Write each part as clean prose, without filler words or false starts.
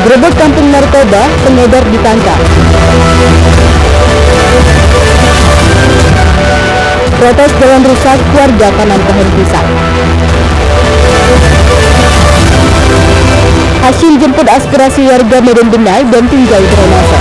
Gerebek kampung narkoba, pengedar ditangkap. Protes jalan rusak, warga tanam pohon pisang. Hasil jemput aspirasi warga Medan Benai dan tinggal drainase.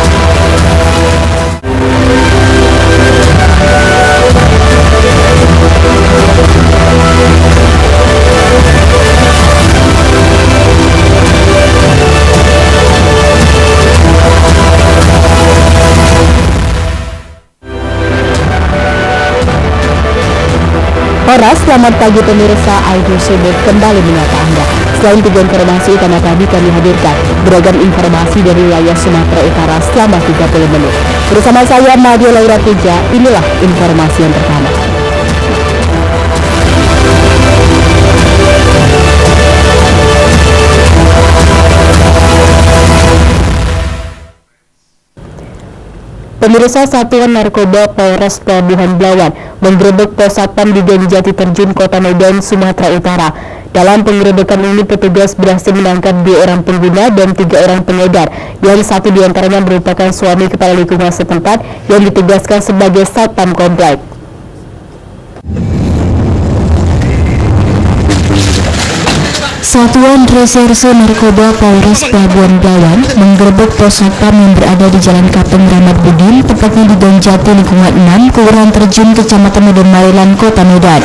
Horas, selamat pagi pemirsa, Aidu Sebek kembali menyapa Anda. Selain 3 informasi utama tadi kami hadirkan beragam informasi dari wilayah Sumatera Utara selama 30 menit. Bersama saya Nadia Laura Teja, inilah informasi yang pertama. Pemirsa, Satuan Narkoba Polres Pelabuhan Belawan menggerebek pos satpam di Jati Terjun, Kota Medan, Sumatera Utara. Dalam penggerebekan ini, petugas berhasil menangkap 2 orang pengguna dan 3 orang pengedar, yang 1 diantaranya merupakan suami kepala lingkungan setempat yang ditugaskan sebagai satpam komplek. Satuan Reserse Narkoba Polres Pelabuhan Belawan menggerebek pos satpam yang berada di Jalan Kapten Rahmat Budin, tepatnya di Gang Jati lingkungan 6, Kelurahan Terjun, Kecamatan Medan Marilan, Kota Medan.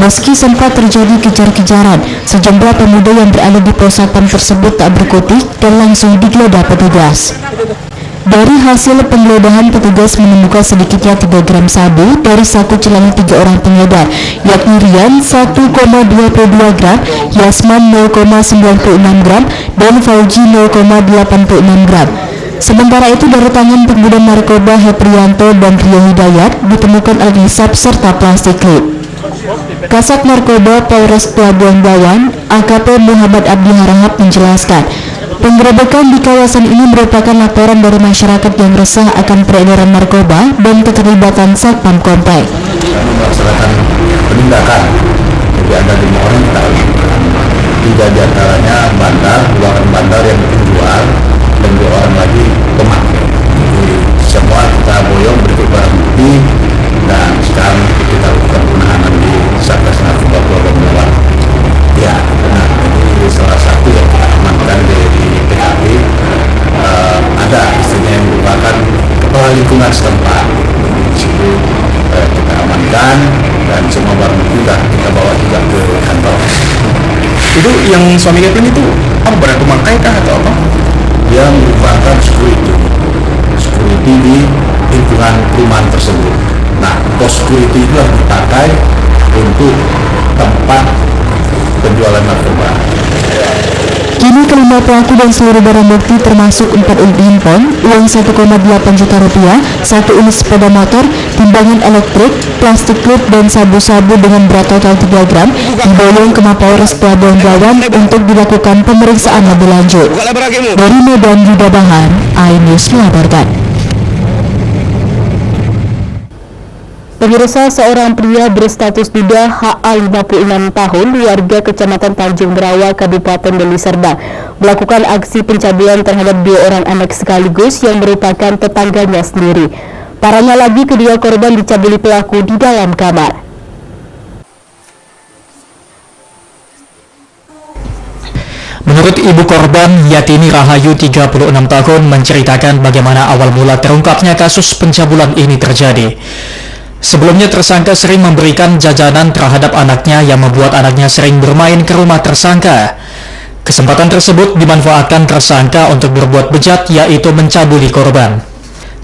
Meski sempat terjadi kejar-kejaran, sejumlah pemuda yang berada di pos satpam tersebut tak berkutik dan langsung digeledah petugas. Dari hasil penggeledahan, petugas menemukan sedikitnya 3 gram sabu dari saku celana 3 orang pengedar, yakni Rian 1,22 gram, Yasman 0,96 gram, dan Fauji 0,86 gram. Sementara itu, dari tangan pengguna narkoba Heprianto dan Rio Hidayat ditemukan alat hisap serta plastik klip. Kasat Narkoba Polres Pelabuhan Belawan, AKP Muhammad Abdi Harahap menjelaskan, penggerebekan di kawasan ini merupakan laporan dari masyarakat yang resah akan peredaran narkoba dan keterlibatan satpam komplek. Kami melaksanakan penindakan, jadi ada 5 orang kita amankan, 3 diantaranya bandar, 2 orang bandar yang menjual, dan 2 orang lagi pemakai. Jadi semua kita boyong berikut barang bukti, dan sekarang kita lakukan penahanan di Satgas Narkoba Pelabuhan Belawan. Ya, benar. Jadi salah satu yang kita amankan di TKP ada istrinya yang merupakan kepala lingkungan setempat. Di situ kita amankan dan semua barang bukti kita bawa juga ke kantor. Itu yang suami Kevin itu apa, barang pemakai kah atau apa? Dia merupakan security di lingkungan perumahan tersebut. Nah, pos security itu harus dipakai untuk tempat penjualan narkoba. Kini kelima pelaku dan seluruh barang bukti termasuk 4 unit handphone, uang 1,8 juta rupiah, 1 unit sepeda motor, timbangan elektrik, plastik klip, dan sabu-sabu dengan berat total 3 gram diboyong ke Mapolres Pelabuhan Belawan untuk dilakukan pemeriksaan lebih lanjut. Dari Medan, Yuda Bahar, iNews melaporkan. Pemirsa, seorang pria berstatus duda HA 56 tahun, warga Kecamatan Tanjung Berawa, Kabupaten Deli Serdang, melakukan aksi pencabulan terhadap 2 orang anak sekaligus yang merupakan tetangganya sendiri. Parahnya lagi, kedua korban dicabuli pelaku di dalam kamar. Menurut ibu korban, Yatini Rahayu 36 tahun, menceritakan bagaimana awal mula terungkapnya kasus pencabulan ini terjadi. Sebelumnya, tersangka sering memberikan jajanan terhadap anaknya yang membuat anaknya sering bermain ke rumah tersangka. Kesempatan tersebut dimanfaatkan tersangka untuk berbuat bejat, yaitu mencabuli korban.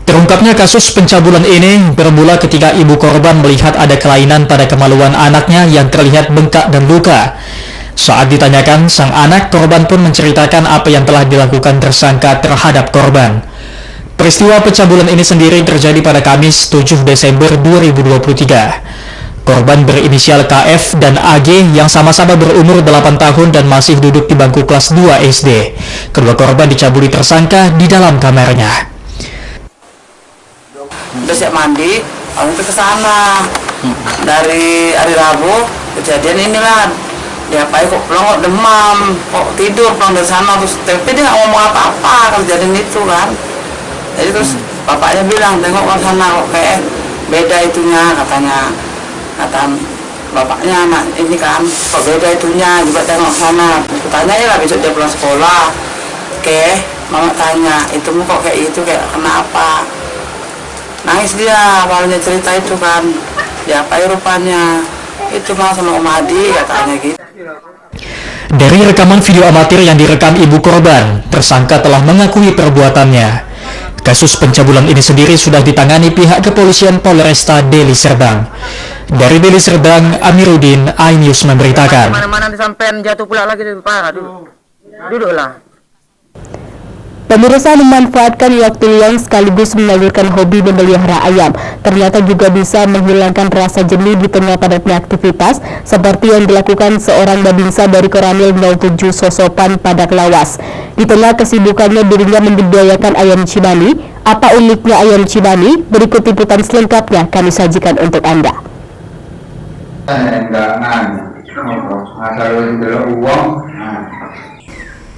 Terungkapnya kasus pencabulan ini bermula ketika ibu korban melihat ada kelainan pada kemaluan anaknya yang terlihat bengkak dan luka. Saat ditanyakan, sang anak korban pun menceritakan apa yang telah dilakukan tersangka terhadap korban. Peristiwa pencabulan ini sendiri terjadi pada Kamis 7 Desember 2023. Korban berinisial KF dan AG yang sama-sama berumur 8 tahun dan masih duduk di bangku kelas 2 SD. Kedua korban dicabuli tersangka di dalam kamarnya. Udah siap mandi, aku ke sana. Dari hari Rabu kejadian ini kan. diapain kok pulang kok demam, kok tidur pulang dari sana, terus tapi dia nggak ngomong apa-apa kejadian itu kan. Jadi terus bapaknya bilang, tengok ke sana kok kayak beda itunya katanya, kata bapaknya, anak ini kan kok beda itunya, coba tengok ke sana. Aku tanya ya lah besok dia pulang sekolah. Oke, mama tanya, itu kok kayak itu, kayak kenapa? Nangis dia awalnya cerita itu kan, diapain rupanya, itu mah sama Om Adi katanya gitu. Dari rekaman video amatir yang direkam ibu korban, tersangka telah mengakui perbuatannya. Kasus pencabulan ini sendiri sudah ditangani pihak kepolisian Polresta Deli Serdang. Dari Deli Serdang, Amiruddin, iNews memberitakan. Mana-mana disampein jatuh pula lagi Pak, duduklah. Pemirsa memanfaatkan waktu luang sekaligus menyalurkan hobi memelihara ayam. Ternyata juga bisa menghilangkan rasa jenuh di tengah padatnya aktivitas, seperti yang dilakukan seorang babinsa dari Koramil 07 Sosopan, Padak Lawas. Di tengah kesibukannya dirinya membudidayakan ayam cimani. Apa uniknya ayam cimani? Berikut liputan selengkapnya kami sajikan untuk Anda.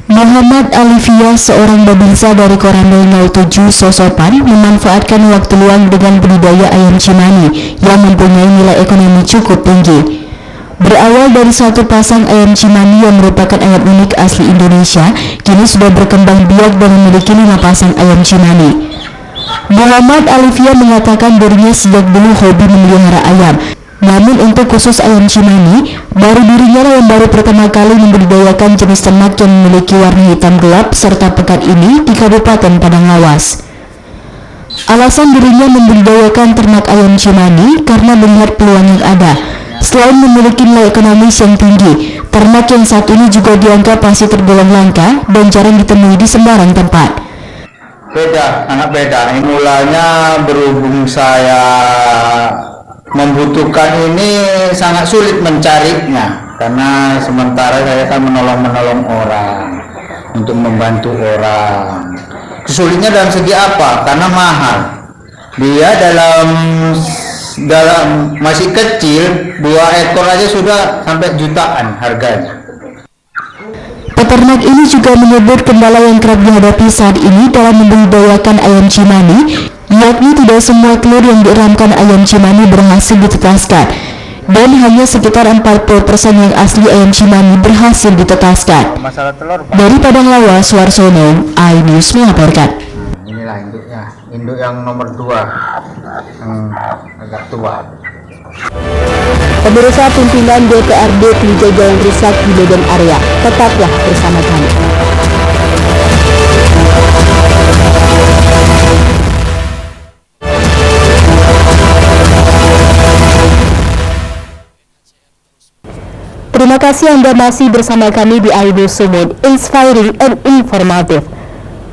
Muhammad Alifia, seorang babinsa dari Koramil 07 Sosopan, memanfaatkan waktu luang dengan budidaya ayam cimani yang mempunyai nilai ekonomi cukup tinggi. Berawal dari satu pasang ayam cimani yang merupakan ayam unik asli Indonesia, kini sudah berkembang biak dan memiliki 5 pasang ayam cimani. Muhammad Alifia mengatakan dirinya sejak dulu hobi memelihara ayam. Namun untuk khusus ayam cimani, baru dirinya yang baru pertama kali membudidayakan jenis ternak yang memiliki warna hitam gelap serta pekat ini di Kabupaten Padang Lawas. Alasan dirinya membudidayakan ternak ayam cimani karena melihat peluang yang ada. Selain memiliki nilai ekonomis yang tinggi, ternak yang saat ini juga dianggap masih tergolong langka dan jarang ditemui di sembarang tempat. Beda, sangat beda. Mulanya berhubung saya membutuhkan ini sangat sulit mencarinya, karena sementara saya kan menolong orang untuk membantu orang. Kesulitnya dalam segi apa? Karena mahal. Dia dalam masih kecil, 2 ekor aja sudah sampai jutaan harganya. Peternak ini juga menyebut kendala yang kerap dihadapi saat ini dalam membudidayakan ayam cimani, yakni tidak semua telur yang dieramkan ayam cimani berhasil ditetaskan, dan hanya sekitar 40% yang asli ayam cimani berhasil ditetaskan. Dari Padang Lawas, Warsono, iNews melaporkan. Inilah induknya, induk yang nomor 2, agak tua. Pemirsa, pimpinan DPRD Tiga Jalan Rusak di Medan Area, tetaplah bersama kami. Terima kasih Anda masih bersama kami di iNews Sumut, inspiring and informative.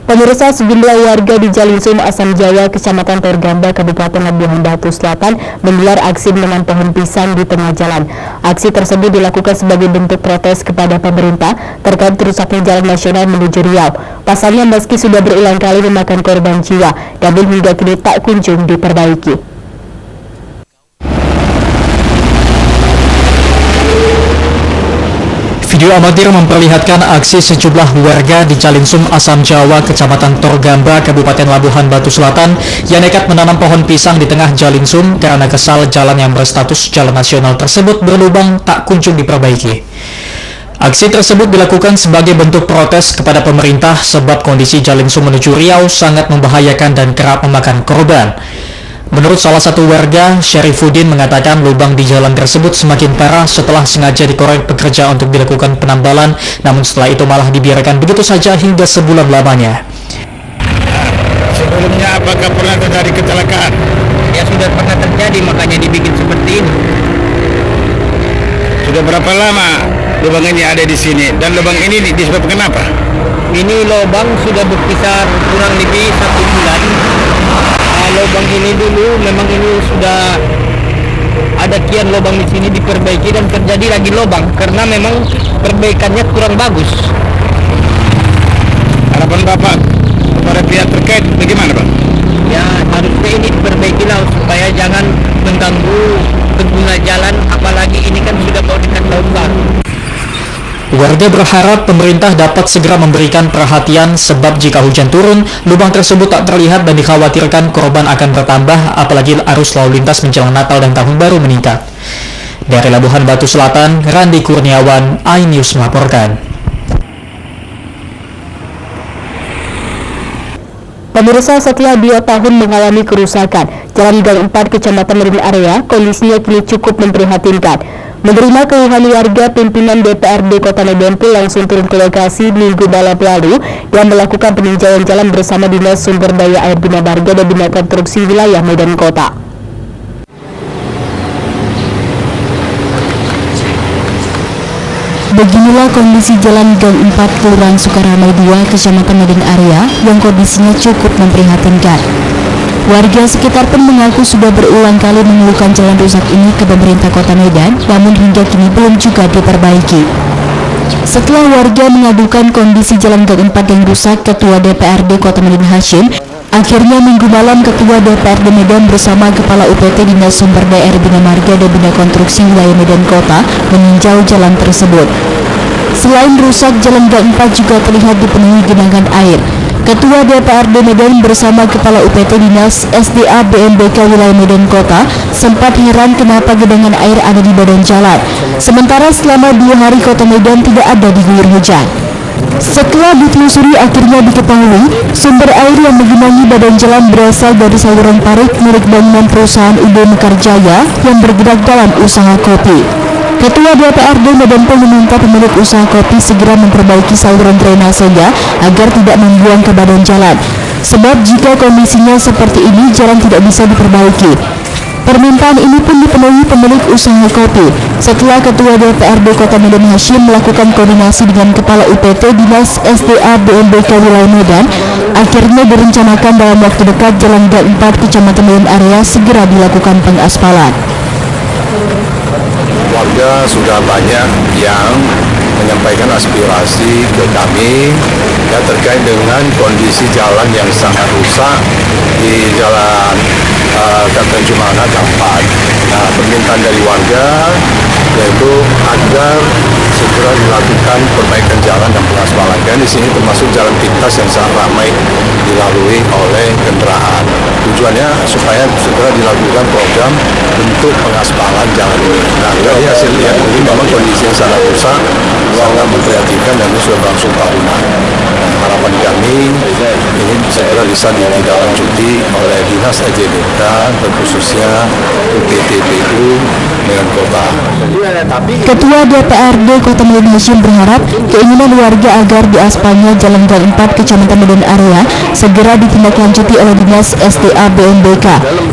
Pemirsa, sejumlah warga di Jalinsum, Asam Jawa, Kecamatan Torgamba, Kabupaten Labuhan Batu Selatan menggelar aksi menanam pohon pisang di tengah jalan. Aksi tersebut dilakukan sebagai bentuk protes kepada pemerintah terkait rusaknya jalan nasional menuju Riau. Pasalnya meski sudah berulang kali memakan korban jiwa, namun hingga kini tak kunjung diperbaiki. Video amatir memperlihatkan aksi sejumlah warga di Jalinsum, Asam Jawa, Kecamatan Torgamba, Kabupaten Labuhan Batu Selatan yang nekat menanam pohon pisang di tengah Jalinsum karena kesal jalan yang berstatus jalan nasional tersebut berlubang tak kunjung diperbaiki. Aksi tersebut dilakukan sebagai bentuk protes kepada pemerintah sebab kondisi Jalinsum menuju Riau sangat membahayakan dan kerap memakan korban. Menurut salah satu warga, Syarifuddin mengatakan lubang di jalan tersebut semakin parah setelah sengaja dikorek pekerja untuk dilakukan penambalan, namun setelah itu malah dibiarkan begitu saja hingga sebulan lamanya. Sebelumnya apakah pernah terjadi kecelakaan? Ya sudah pernah terjadi, makanya dibikin seperti ini. Sudah berapa lama lubang ini ada di sini? Dan lubang ini disebabkan apa? Ini lubang sudah berkisar kurang lebih 1 bulan. Lubang ini dulu memang ini sudah ada kian lubang di sini diperbaiki dan terjadi lagi lubang karena memang perbaikannya kurang bagus. Harapan Bapak kepada pihak terkait bagaimana, Pak? Ya harusnya ini diperbaiki lah supaya jangan mengganggu pengguna jalan, apalagi ini kan sudah mau dekat tahun baru. Warga berharap pemerintah dapat segera memberikan perhatian sebab jika hujan turun, lubang tersebut tak terlihat dan dikhawatirkan korban akan bertambah apalagi arus lalu lintas menjelang Natal dan Tahun Baru meningkat. Dari Labuhan Batu Selatan, Randi Kurniawan, iNews melaporkan. Pemirsa, setelah 2 tahun mengalami kerusakan, Jalan Gang 4 Kecamatan Medan Area kondisinya kini cukup memprihatinkan. Menerima keluhan warga, pimpinan DPRD Kota Medan pun langsung turun ke lokasi Minggu malam lalu dan melakukan peninjauan jalan bersama Dinas Sumber Daya Air Bina Marga dan Bina Konstruksi Wilayah Medan Kota. Beginilah kondisi Jalan Gang 4 Kelurahan Sukaramai 2 Kecamatan Medan Area yang kondisinya cukup memprihatinkan. Warga sekitar pun mengaku sudah berulang kali mengeluhkan jalan rusak ini ke pemerintah Kota Medan, namun hingga kini belum juga diperbaiki. Setelah warga mengadukan kondisi Jalan Gang 4 yang rusak, Ketua DPRD Kota Medan Hashim, akhirnya Minggu malam Ketua DPRD Medan bersama Kepala UPT Dinas Sumber Daya Air Bina Marga dan Bina Konstruksi Wilayah Medan Kota meninjau jalan tersebut. Selain rusak, Jalan Gang 4 juga terlihat dipenuhi genangan air. Ketua DPRD Medan bersama Kepala UPT Dinas SDA BMBK Wilayah Medan Kota sempat heran kenapa genangan air ada di badan jalan, sementara selama 2 hari Kota Medan tidak ada diguyur hujan. Setelah ditelusuri, akhirnya diketahui sumber air yang menggenangi badan jalan berasal dari saluran parit milik bangunan perusahaan UB Mekarjaya yang bergerak dalam usaha kopi. Ketua DPRD Medan pun meminta pemilik usaha kopi segera memperbaiki saluran drainasenya agar tidak membuang ke badan jalan. Sebab jika kondisinya seperti ini, jalan tidak bisa diperbaiki. Permintaan ini pun dipenuhi pemilik usaha kopi. Setelah Ketua DPRD Kota Medan Hashim melakukan koordinasi dengan Kepala UPT Dinas SDA BMBK Wilayah Medan, akhirnya direncanakan dalam waktu dekat Jalan Gang 4 Kecamatan Medan Area segera dilakukan pengaspalan. Warga sudah banyak yang menyampaikan aspirasi ke kami ya, terkait dengan kondisi jalan yang sangat rusak di Jalan Kapten Cumana Gang 4. Nah, permintaan dari warga yaitu agar segera dilakukan perbaikan jalan dan pengaspalan. Dan di sini termasuk jalan pintas yang sangat ramai dilalui oleh kendaraan. Tujuannya supaya segera dilakukan program untuk pengaspalan jalan ini. Nah, dari hasil lihat ini memang kondisi yang sangat rusak, sangat memprihatinkan dan ini sudah berlangsung tahunan. Nah, harapan kami ini segera bisa ditindaklanjuti oleh Dinas SDBK, terkhususnya UPTPU dengan Kota. Ketua DPRD Kota Medan Hashim berharap keinginan warga agar diaspalnya Jalan Gang 4 Kecamatan Medan Area segera ditindaklanjuti oleh Dinas SDA BMBK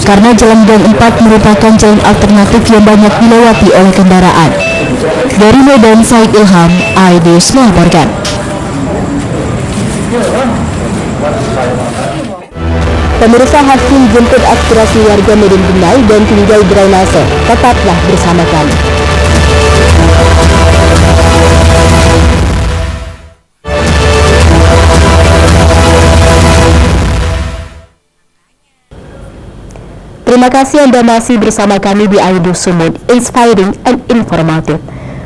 karena Jalan Gang 4 merupakan jalan alternatif yang banyak dilewati oleh kendaraan. Dari Medan, Said Ilham, iNews melaporkan. Pemirsa, Hashim jemput aspirasi warga Medan Binai dan tinjau drainase. Tetaplah bersama kami. Terima kasih Anda masih bersama kami di iNews Sumut, inspiring and informative.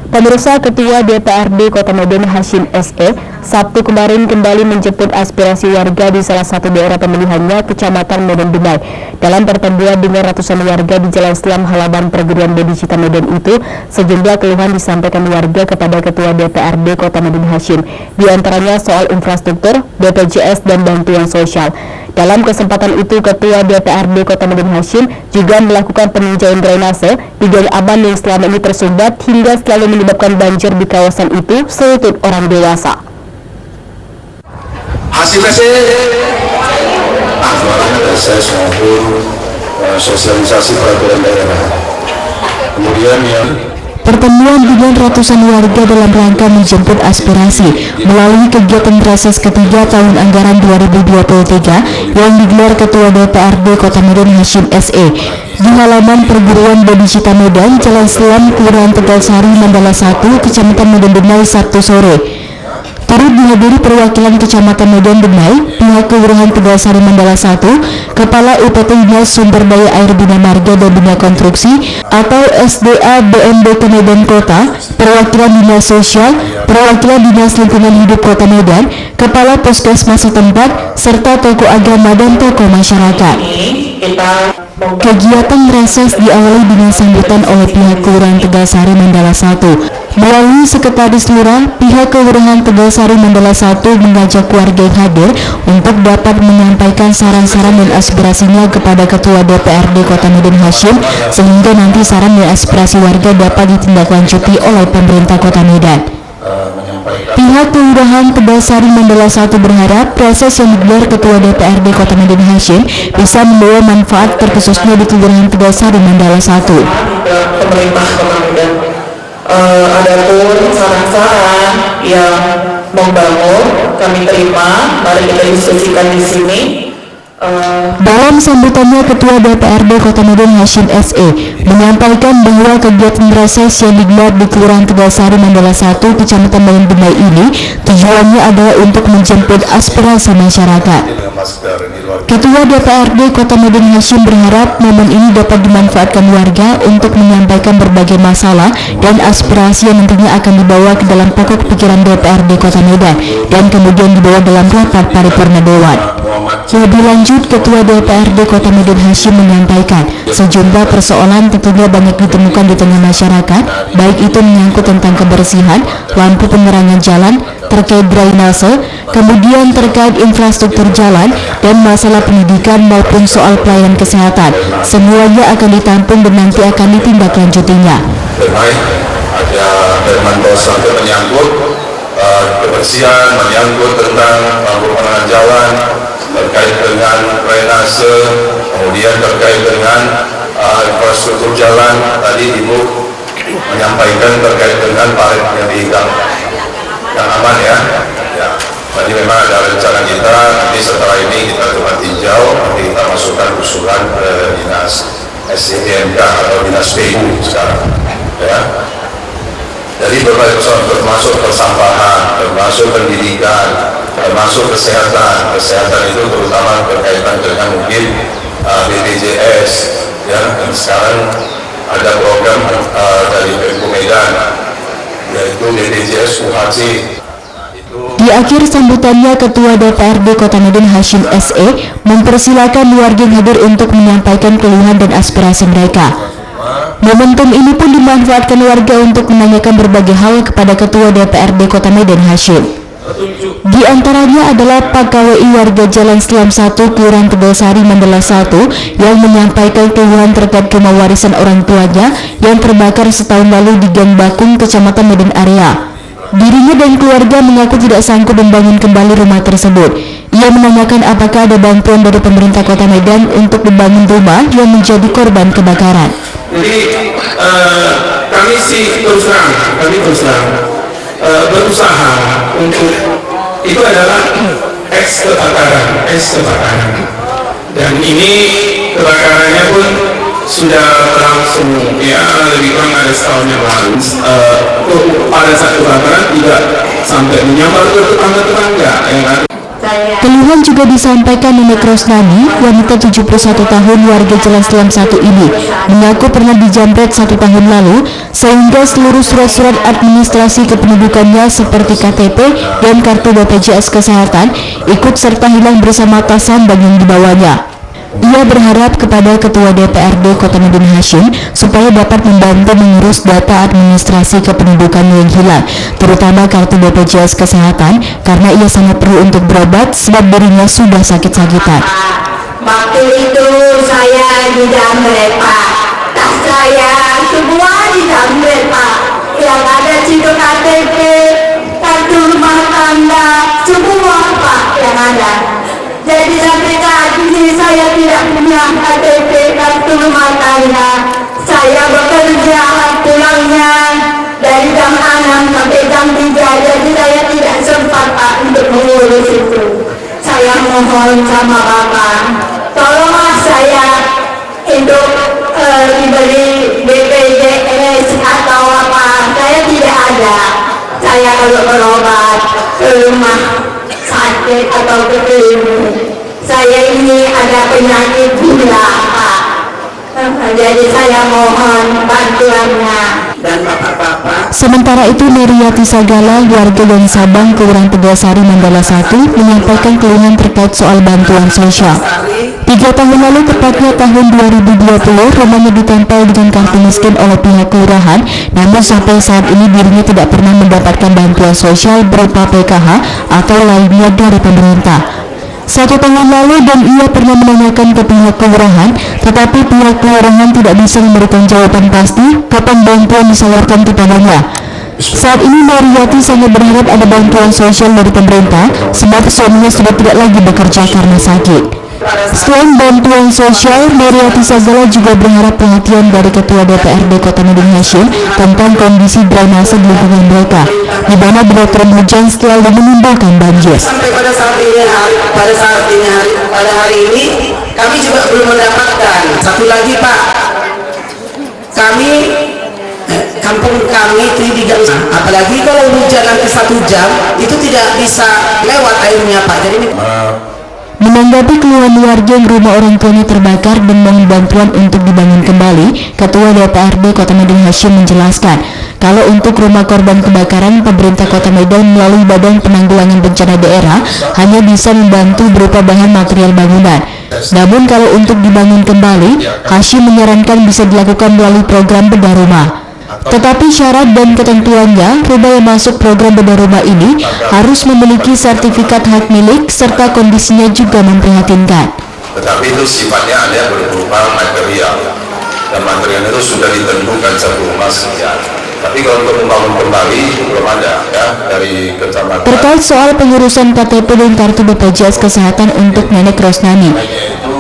Pemirsa, Ketua DPRD Kota Medan Hashim SE Sabtu kemarin kembali menjemput aspirasi warga di salah satu daerah pemilihannya, Kecamatan Medan Binai. Dalam pertemuan dengan ratusan warga di Jalan Selam halaman Perguruan Tinggi Cita Medan itu, sejumlah keluhan disampaikan warga kepada Ketua DPRD Kota Medan Hashim, di antaranya soal infrastruktur, BPJS dan bantuan sosial. Dalam kesempatan itu, Ketua DPRD Kota Medan Hashim juga melakukan peninjauan drainase di Gang Aman yang selama ini tersumbat hingga selalu menyebabkan banjir di kawasan itu, selutut orang dewasa. Hasilnya suaranya reses maupun sosialisasi peraturan daerah. Kemudian yang Pertemuan dengan ratusan warga dalam rangka menjemput aspirasi melalui kegiatan reses ketiga tahun anggaran 2023 yang digelar Ketua DPRD Kota Medan Hashim SE di halaman Perguruan Tinggi Cita Medan, Jalan Selam, Kelurahan Tegalsari, Mandala 1, Kecamatan Medan Binai, Sabtu sore. Turut dihadiri perwakilan Kecamatan Medan Binai, pihak Kelurahan Tegalsari Mandala 1, Kepala UPT Dinas Sumber Daya Air Bina Marga dan Bina Konstruksi atau SDA BMD Medan Kota, perwakilan Dinas Sosial, perwakilan Dinas Lingkungan Hidup Kota Medan, Kepala Puskesmas setempat, serta tokoh agama dan tokoh masyarakat. Kegiatan reses diawali dengan sambutan oleh pihak Kelurahan Tegalsari Mandala 1. Melalui Sekretaris Lurah, pihak Kelurahan Tegalsari Mandala 1 mengajak warga yang hadir untuk dapat menyampaikan saran-saran dan aspirasinya kepada Ketua DPRD Kota Medan Hasyim, sehingga nanti saran dan aspirasi warga dapat ditindaklanjuti oleh pemerintah Kota Medan. Pihak Kelurahan Tegalsari Mandala 1 berharap proses yang digelar Ketua DPRD Kota Medan Hasyim bisa membawa manfaat terkhususnya di Kelurahan Tegalsari Mandala 1. Pemerintah Kota Medan. Adapun saran-saran yang membangun kami terima, mari kita diskusikan di sini. Dalam sambutannya, Ketua DPRD Kota Medan Hasyim SE menyampaikan bahwa kegiatan reses yang digelar di Kelurahan Tegalsari Mandala 1 Kecamatan Bayan Benai ini tujuannya adalah untuk menjemput aspirasi masyarakat. Ketua DPRD Kota Medan Hasyim berharap momen ini dapat dimanfaatkan warga untuk menyampaikan berbagai masalah dan aspirasi yang nantinya akan dibawa ke dalam pokok pikiran DPRD Kota Medan dan kemudian dibawa dalam rapat paripurna Dewan. Lebih lanjut, Ketua DPRD Kota Medan Hasyim menyampaikan sejumlah persoalan tentunya banyak ditemukan di tengah masyarakat, baik itu menyangkut tentang kebersihan, lampu penerangan jalan, terkait drainase, kemudian terkait infrastruktur jalan, dan masalah pendidikan maupun soal pelayanan kesehatan. Semuanya akan ditampung dan nanti akan ditindaklanjutinya. Ada firman yang menyangkut kebersihan, menyangkut tentang lampu penerangan jalan, terkait dengan drainase, kemudian terkait dengan infrastruktur jalan. Tadi Ibu menyampaikan terkait dengan parit yang diikat yang aman ya. Tadi memang ada rencana kita, nanti setelah ini kita coba tinjau, nanti kita masukkan usulan ke Dinas SDMK atau Dinas PU sekarang ya. Jadi berbagai persoalan termasuk persampahan, termasuk pendidikan, termasuk kesehatan. Kesehatan itu terutama berkaitan dengan mungkin BPJS ya. Dan sekarang ada program dari Pemko Medan yaitu BPJS UHC. Di akhir sambutannya, Ketua DPRD Kota Medan Hasyim SE mempersilakan warga yang hadir untuk menyampaikan keluhan dan aspirasi mereka. Momentum ini pun dimanfaatkan warga untuk menanyakan berbagai hal kepada Ketua DPRD Kota Medan Hasyim. Di antaranya adalah Pak KWI warga Jalan Selam 1 Kelurahan Tegalsari Mandala 1 yang menyampaikan keluhan terkait rumah warisan orang tuanya yang terbakar setahun lalu di Gang Bakung, Kecamatan Medan Area. Dirinya dan keluarga mengaku tidak sanggup membangun kembali rumah tersebut. Ia menanyakan apakah ada bantuan dari pemerintah Kota Medan untuk membangun rumah yang menjadi korban kebakaran. Jadi kami terus terang berusaha untuk itu adalah eks kebakaran dan ini kebakarannya pun sudah berlangsung ya lebih kurang ada setahun yang lalu. Pada saat kebakaran tidak sampai menyambar ke tetangga-tetangga ya kan. Keluhan juga disampaikan Nenek Rosnani, wanita 71 tahun warga Jalan Selam 1 ini, mengaku pernah dijamret 1 tahun lalu, sehingga seluruh surat-surat administrasi kependudukannya seperti KTP dan kartu BPJS Kesehatan ikut serta hilang bersama tas sandang yang dibawanya. Ia berharap kepada Ketua DPRD Kota Medan Hasyim supaya dapat membantu mengurus data administrasi kependudukannya yang hilang, terutama kartu BPJS Kesehatan, karena ia sangat perlu untuk berobat sebab dirinya sudah sakit-sakitan. Waktu itu saya dijamret Pak, tas saya semua dijamret Pak, yang ada cito KTP, kartu rumah tangga, semua Pak yang ada. Jadi sampai saat ini saya tidak punya KTP, kartu rumah tangga. Saya bekerja pulangnya dari jam 6 sampai jam 3, jadi saya tidak sempat Pak untuk mengurus itu. Saya mohon sama Bapak, tolonglah saya untuk diberi BPJS atau apa. Saya tidak ada. Saya kalau berobat ke rumah sakit atau ke klinik, Saya ini ada penyakit gula, Pak. Jadi saya mohon bantuannya. Dan bapak-bapak Sementara itu, Meriati Sagala, warga Gang Sabang, Kelurahan Tegasari, Mandala 1, menyampaikan keluhan terkait soal bantuan sosial. 3 tahun lalu, tepatnya tahun 2020, rumahnya ditempel dengan kartu miskin oleh pihak kelurahan, namun sampai saat ini dirinya tidak pernah mendapatkan bantuan sosial berupa PKH atau lainnya dari pemerintah. 1 tahun lalu dan ia pernah menanyakan ke pihak kelurahan, tetapi pihak kelurahan tidak bisa memberikan jawaban pasti kapan bantuan disalurkan kepadanya. Saat ini Mariati sangat berharap ada bantuan sosial dari pemerintah sebab suaminya sudah tidak lagi bekerja karena sakit. Selain bantuan sosial, Mariati Sagala juga berharap perhatian dari Ketua DPRD Kota Medun Hashim tentang kondisi drainase di lingkungan mereka, di mana bila turun hujan selalu menimbulkan banjir. sampai pada hari ini kami juga belum mendapatkan. Satu lagi Pak, kampung kami itu di Gang, apalagi kalau hujan nanti 1 jam itu tidak bisa lewat airnya Pak. Jadi ini Menanggapi keluhan warga yang rumah orang tuanya terbakar dan mohon bantuan untuk dibangun kembali, Ketua DPRD Kota Medun Hashim menjelaskan, kalau untuk rumah korban kebakaran, pemerintah Kota Medan melalui Badan Penanggulangan Bencana Daerah hanya bisa membantu berupa bahan material bangunan. Namun kalau untuk dibangun kembali, Hashim menyarankan bisa dilakukan melalui program bedah rumah. Tetapi syarat dan ketentuannya, rumah yang masuk program bedah rumah ini harus memiliki sertifikat hak milik serta kondisinya juga memprihatinkan. Tetapi itu sifatnya ada berupa material, dan material itu sudah ditentukan satu rumah sekian. Tapi kalau untuk membangun kembali belum ada ya dari kecamatan. Terkait soal pengurusan KTP dan kartu BPJS Kesehatan untuk Nenek Rosnani,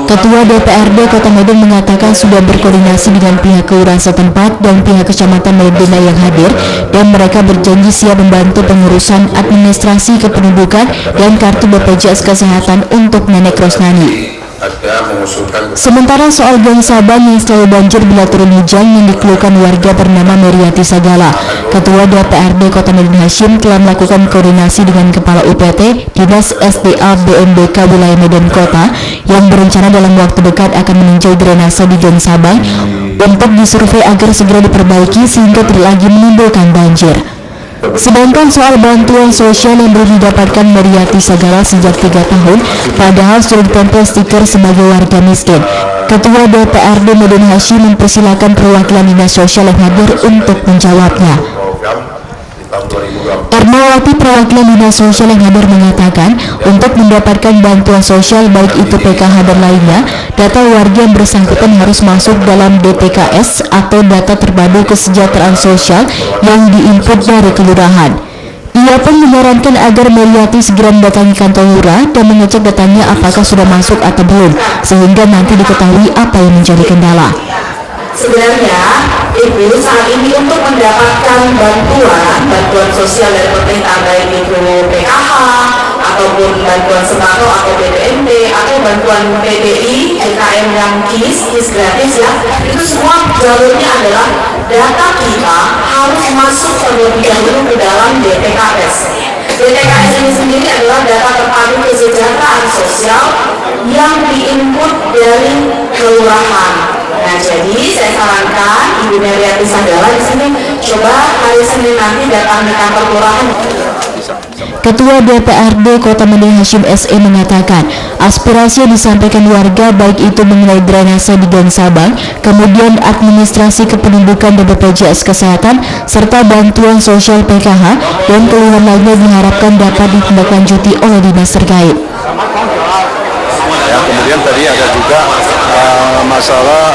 Ketua DPRD Kota Medan mengatakan sudah berkoordinasi dengan pihak kelurahan setempat dan pihak kecamatan Medina yang hadir, dan mereka berjanji siap membantu pengurusan administrasi kependudukan dan kartu BPJS Kesehatan untuk Nenek Rosnani. Ada mengusulkan Sementara soal Gang Sabang yang selalu banjir bila turun hujan yang dikeluhkan warga bernama Meriati Sagala, Ketua DPRD Kota Medun Hashim telah melakukan koordinasi dengan Kepala UPT Dinas SDA BMBK Wilayah Medan Kota yang berencana dalam waktu dekat akan meninjau drainase di Gang Sabang untuk disurvei agar segera diperbaiki sehingga tidak lagi menimbulkan banjir. Sedangkan soal bantuan sosial yang belum didapatkan Meriati Sagala sejak 3 tahun, padahal sudah ditempel stiker sebagai warga miskin, Ketua DPRD Medun Hashim mempersilahkan perwakilan dinas sosial yang hadir untuk menjawabnya. program di tahun 2020. Ermawati, perwakilan dinas sosial yang hadir, mengatakan untuk mendapatkan bantuan sosial baik itu PKH dan lainnya, data warga yang bersangkutan harus masuk dalam DTKS atau data terpadu kesejahteraan sosial yang diinput dari kelurahan. Ia pun menyarankan agar Meriati segera mendatangi kantor lurah dan mengecek datanya apakah sudah masuk atau belum, sehingga nanti diketahui apa yang menjadi kendala. Sebenarnya Ibu saat ini untuk mendapatkan bantuan sosial dari pemerintah, baik itu PKH ataupun bantuan sembako atau BPNT atau bantuan PDI, LKM yang KIS gratis ya, itu semua jalurnya adalah data kita harus masuk terlebih dahulu ke dalam DTKS. DTKS ini sendiri adalah data terpadu kesejahteraan sosial yang diinput dari kelurahan. Nah, jadi saya sarankan Ibu Meriati Sagala di sini coba hari Senin nanti datang di kantor kelurahan. Ketua DPRD Kota Medun Hashim SE mengatakan, aspirasi yang disampaikan warga baik itu mengenai drainase di Gang Sabang, kemudian administrasi kependudukan dan BPJS Kesehatan, serta bantuan sosial PKH dan keluhan lainnya diharapkan dapat ditindaklanjuti oleh dinas terkait. Ya, kemudian tadi ada juga masalah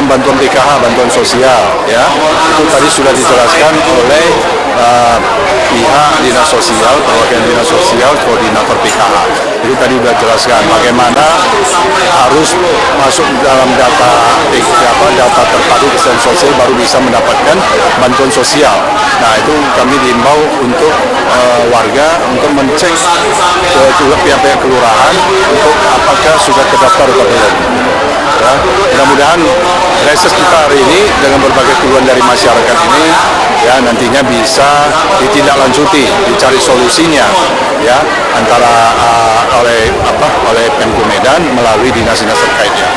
bantuan PKH, bantuan sosial, ya itu tadi sudah dijelaskan oleh pihak dinas sosial, perwakilan dinas sosial, koordinator PKH. Jadi tadi sudah jelaskan bagaimana harus masuk dalam data terpadu kesehatan sosial baru bisa mendapatkan bantuan sosial. Nah itu kami diimbau untuk warga untuk mencek ke pihak-pihak kelurahan untuk apakah sudah terdaftar atau belum. Ya, mudah-mudahan reses kita hari ini dengan berbagai keluhan dari masyarakat ini ya nantinya bisa ditindaklanjuti, dicari solusinya ya antara oleh Pemko Medan melalui dinas-dinas terkaitnya.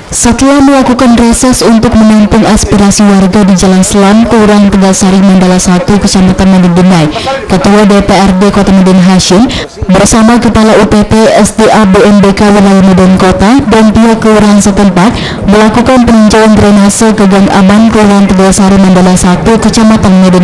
Setelah melakukan reses untuk menampung aspirasi warga di Jalan Selam, Kelurahan Tegalsari, Mandala 1, Kecamatan Medan, Ketua DPRD Kota Medan Hasyim bersama Kepala UPT SDA BMBK Wilayah Medan Kota dan pihak kelurahan setempat melakukan peninjauan drainase ke Gang Aman, Kelurahan Tegalsari, Mandala 1, Kecamatan Medan.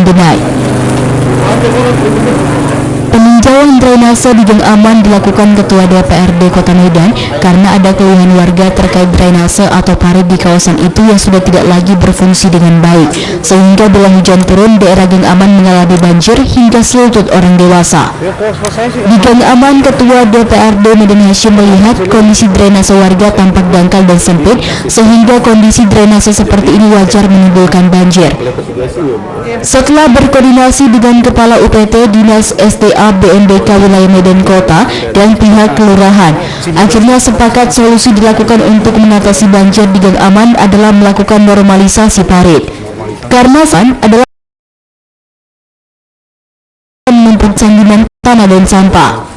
Peninjauan drainase di Gang Aman dilakukan Ketua DPRD Kota Medan karena ada keluhan warga terkait drainase atau parit di kawasan itu yang sudah tidak lagi berfungsi dengan baik, sehingga bila hujan turun daerah Gang Aman mengalami banjir hingga selutut orang dewasa. Di Gang Aman, Ketua DPRD Medan Hasyim melihat kondisi drainase warga tampak dangkal dan sempit, sehingga kondisi drainase seperti ini wajar menimbulkan banjir. Setelah berkoordinasi dengan Kepala UPT Dinas SDA BMBK Wilayah Medan Kota dan pihak kelurahan, akhirnya sepakat solusi dilakukan untuk mengatasi banjir di Gang Aman adalah melakukan normalisasi parit. Karena adalah menumpuk sandiman tanah dan sampah.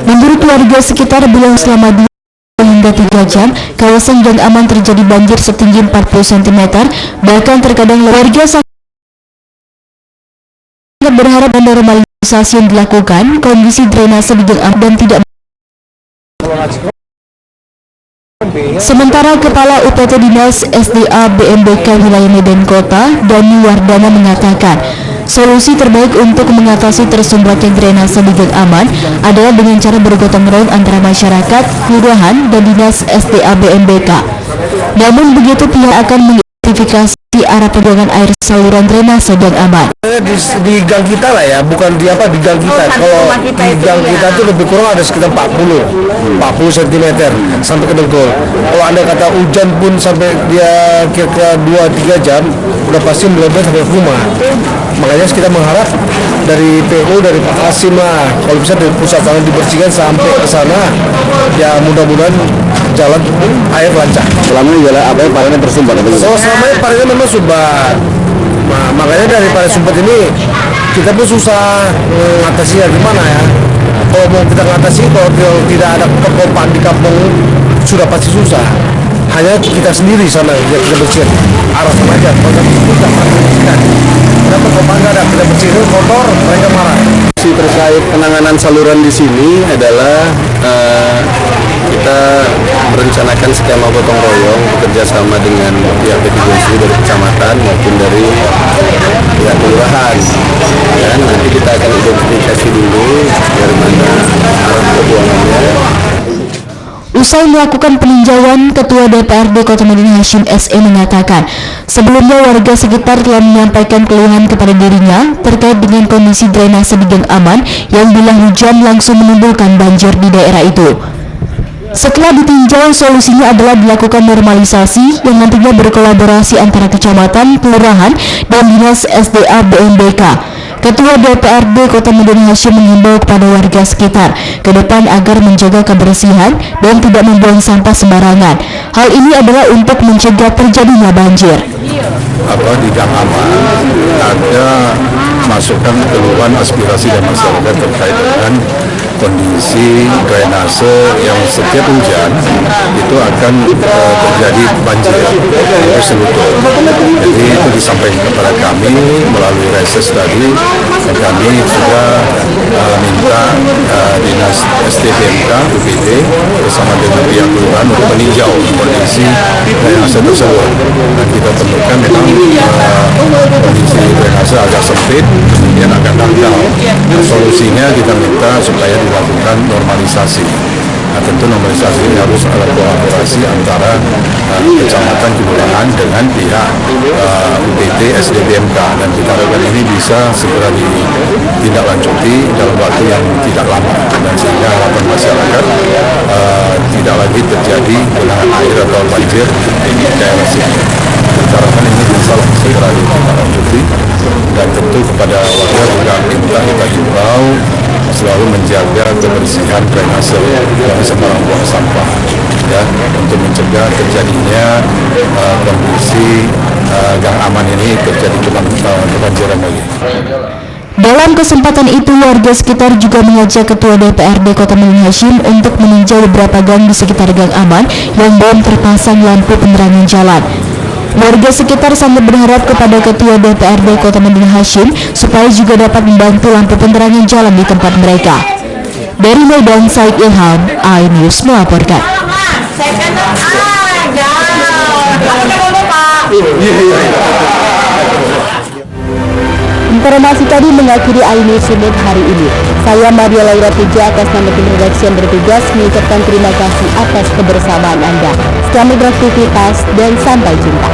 Menurut warga sekitar, bila selama 2 hingga 3 jam kawasan Gang Aman terjadi banjir setinggi 40 cm, bahkan terkadang warga berharap normalisasi yang dilakukan kondisi drainase di Gang Aman dan tidak. Sementara Kepala UPT Dinas SDA BMBK Wilayah Medan Kota, Dani Wardana, mengatakan solusi terbaik untuk mengatasi tersumbatnya drainase di Gang Aman adalah dengan cara bergotong royong antara masyarakat, kelurahan, dan Dinas SDA BMBK. Namun begitu pihak akan mengidentifikasi arah pembuangan air saluran drainase Gang Aman. Di gang kita lah ya, bukan di gang kita. Kalau di gang kita itu lebih kurang ada sekitar 40 cm sampai ke dengkul. Kalau Anda kata hujan pun sampai dia kira-kira 2-3 jam, udah pasti melebihi sampai rumah. Makanya kita mengharap dari PU, dari Pak Hasyim lah, kalau bisa dari pusat tangan dibersihkan sampai ke sana, ya mudah-mudahan jalan air lancar. Selama ini jalan apa yang paritnya tersumbat? Selama ini paritnya memang sumbat. Nah, makanya dari parit sumbat ini kita pun susah mengatasinya gimana ya. Kalau mau kita mengatasi, kalau tidak ada kekompakan di kampung sudah pasti susah. Hanya kita sendiri sana yang kita bersihkan arah sana aja. Kalau kita bersihkan, kita kekompakan nggak ada, kita bersihkan kotor, mereka marah. Terkait penanganan saluran di sini adalah kita merencanakan skema gotong royong bekerja sama dengan pihak mitigasi dari kecamatan maupun dari pihak kelurahan. Dan nanti kita akan identifikasi dulu dari mana arah pembuangannya. Usai melakukan peninjauan, Ketua DPRD Kota Medan Hasyim SE mengatakan sebelumnya warga sekitar telah menyampaikan keluhan kepada dirinya terkait dengan kondisi drainase di Gang Aman yang bila hujan langsung menimbulkan banjir di daerah itu. Setelah ditinjau, solusinya adalah dilakukan normalisasi yang nantinya berkolaborasi antara kecamatan, kelurahan, dan Dinas SDA BMBK. Ketua DPRD Kota Medan Hasyim mengimbau kepada warga sekitar ke depan agar menjaga kebersihan dan tidak membuang sampah sembarangan. Hal ini adalah untuk mencegah terjadinya banjir. Di Gang Aman ada masukan keluhan aspirasi dan masyarakat terkait dengan kondisi drainase yang setiap hujan itu akan terjadi banjir atau selutut. Jadi itu disampaikan kepada kami melalui reses tadi, dan kami sudah minta Dinas SDBMK UPT bersama dengan pihak kelurahan untuk meninjau kondisi drainase tersebut. Dan kita temukan memang kondisi drainase agak sempit, kemudian agak dangkal. Solusinya kita minta supaya dilakukan normalisasi. Nah, tentu normalisasi ini harus ada kolaborasi antara kecamatan, kelurahan dengan pihak UPT SDBMK, dan kita harapkan ini bisa segera ditindaklanjuti dalam waktu yang tidak lama, dan sehingga harapan masyarakat tidak lagi terjadi genangan air atau banjir di daerah sini. Kita harapkan ini bisa segera ditindaklanjuti. kepada warga juga kita himbau selalu menjaga kebersihan drainase dan sembarang buang sampah ya, untuk mencegah terjadinya kondisi gang aman ini terjadi kebanjiran lagi. Dalam kesempatan itu, warga sekitar juga mengajak Ketua DPRD Kota Madiun Hasyim untuk meninjau beberapa gang di sekitar Gang Aman yang belum terpasang lampu penerangan jalan. Warga sekitar sangat berharap kepada Ketua DPRD Kota Madiun Hasyim supaya juga dapat membantu lampu penerangan jalan di tempat mereka. Dari Medan, Said Ilham, iNews melaporkan. Informasi tadi mengakhiri iNews Unit hari ini. Saya Maria Laura Puja atas nama tim redaksi yang bertugas mengucapkan terima kasih atas kebersamaan Anda. Selamat beraktivitas dan sampai jumpa.